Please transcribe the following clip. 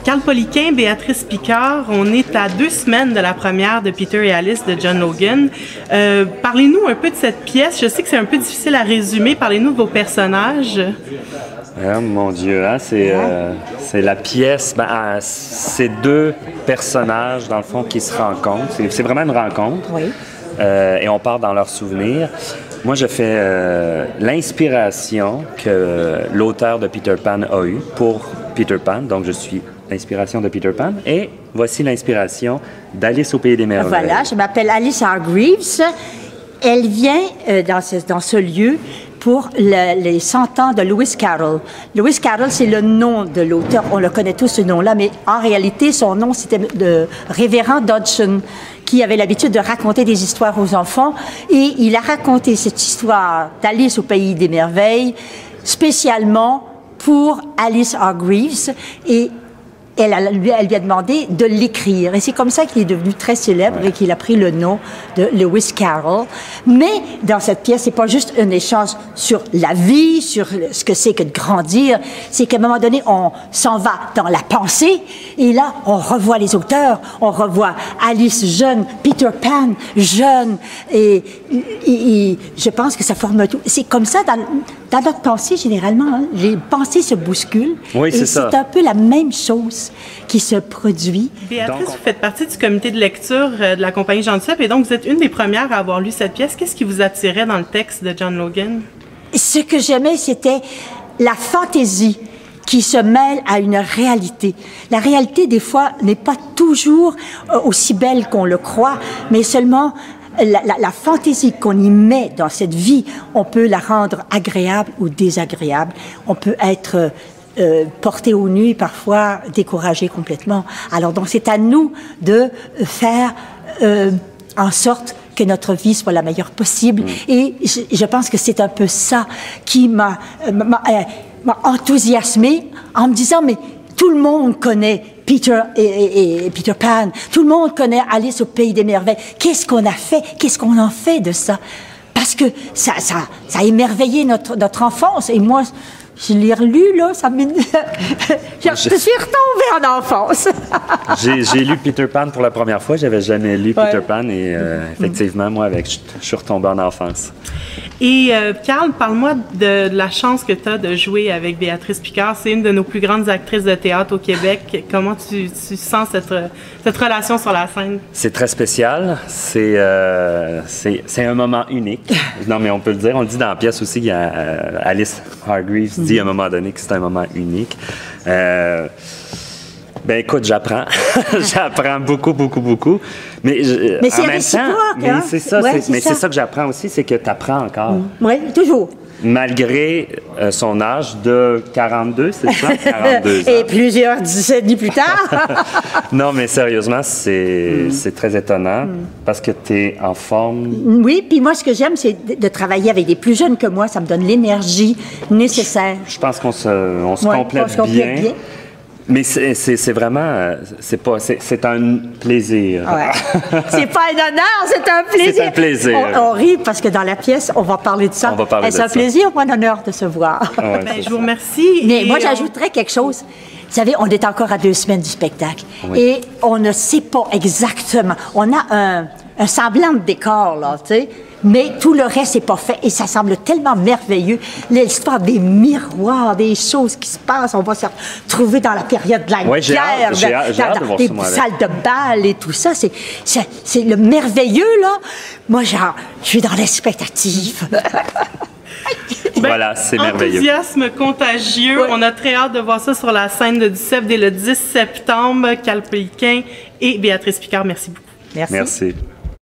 Carl Poliquin, Béatrice Picard, on est à 2 semaines de la première de Peter et Alice de John Logan. Parlez-nous un peu de cette pièce. Je sais que c'est un peu difficile à résumer. Parlez-nous de vos personnages. Oh, mon Dieu, hein, c'est la pièce. C'est 2 personnages, dans le fond, qui se rencontrent. C'est vraiment une rencontre. Oui. Et on part dans leurs souvenirs. Moi, je fais l'inspiration que l'auteur de Peter Pan a eue pour Peter Pan. Donc, je suis l'inspiration de Peter Pan. Et voici l'inspiration d'Alice au Pays des Merveilles. Voilà, je m'appelle Alice Hargreaves. Elle vient dans ce lieu pour les 100 ans de Lewis Carroll. Lewis Carroll, c'est le nom de l'auteur. On le connaît tous, ce nom-là, mais en réalité, son nom, c'était le révérend Dodgson, qui avait l'habitude de raconter des histoires aux enfants. Et il a raconté cette histoire d'Alice au Pays des Merveilles spécialement pour Alice Hargreaves. Et elle lui a demandé de l'écrire. Et c'est comme ça qu'il est devenu très célèbre et qu'il a pris le nom de Lewis Carroll. Mais dans cette pièce, c'est pas juste un échange sur la vie, sur ce que c'est que de grandir. C'est qu'à un moment donné, on s'en va dans la pensée. Et là, on revoit les auteurs. On revoit Alice jeune, Peter Pan jeune. Et je pense que ça forme tout. C'est comme ça dans notre pensée, généralement. Hein, les pensées se bousculent. Oui, c'est ça. C'est un peu la même chose qui se produit. Béatrice, vous faites partie du comité de lecture de la compagnie Jean Duceppe et donc vous êtes une des premières à avoir lu cette pièce. Qu'est-ce qui vous attirait dans le texte de John Logan? Ce que j'aimais, c'était la fantaisie qui se mêle à une réalité. La réalité, des fois, n'est pas toujours aussi belle qu'on le croit, mais seulement la fantaisie qu'on y met dans cette vie, on peut la rendre agréable ou désagréable. On peut être porté au nu et parfois découragé complètement. Alors donc c'est à nous de faire en sorte que notre vie soit la meilleure possible. Et je pense que c'est un peu ça qui m'a enthousiasmée en me disant mais tout le monde connaît Peter et Peter Pan, tout le monde connaît Alice au Pays des Merveilles. Qu'est-ce qu'on a fait? Qu'est-ce qu'on en fait de ça? Parce que ça a émerveillé notre enfance. Et moi, je l'ai relu, là, je suis retombée en enfance. J'ai lu Peter Pan pour la première fois. J'avais jamais lu Peter Pan et effectivement, moi, je suis retombée en enfance. Et Carl, parle-moi de la chance que tu as de jouer avec Béatrice Picard. C'est une de nos plus grandes actrices de théâtre au Québec. Comment tu sens cette relation sur la scène? C'est très spécial. C'est un moment unique. Non, mais on peut le dire. On le dit dans la pièce aussi. Il y a Alice Hargreaves dit à un moment donné que c'est un moment unique. Ben écoute, j'apprends. J'apprends beaucoup. Mais c'est en même temps, hein? c'est ça, c'est ça que j'apprends aussi, c'est que tu apprends encore. Oui, toujours. Malgré son âge de 42, c'est ça? 42 ans. Et plusieurs décennies plus tard. Non, mais sérieusement, c'est très étonnant parce que tu es en forme. Oui, puis moi, ce que j'aime, c'est de travailler avec des plus jeunes que moi. Ça me donne l'énergie nécessaire. Je pense qu'on se complète bien. Mais c'est vraiment, c'est un plaisir. Ouais. C'est pas un honneur, c'est un plaisir. C'est un plaisir. On rit parce que dans la pièce, on va parler de ça. On va parler de ça. C'est un plaisir ou un honneur de se voir. Ouais, je vous remercie. Mais moi, j'ajouterais quelque chose. Vous savez, on est encore à 2 semaines du spectacle. Oui. Et on ne sait pas exactement. On a un semblant de décor, là, tu sais. Mais tout le reste n'est pas fait et ça semble tellement merveilleux. L'histoire des miroirs, des choses qui se passent, on va se retrouver dans la période de la guerre, dans des salles de bal et tout ça. C'est le merveilleux, là. Moi, genre, je suis dans l'expectative. Voilà, c'est merveilleux. Enthousiasme contagieux. Oui. On a très hâte de voir ça sur la scène de Duceppe dès le 10 septembre. Carl Poliquin et Béatrice Picard, merci beaucoup. Merci.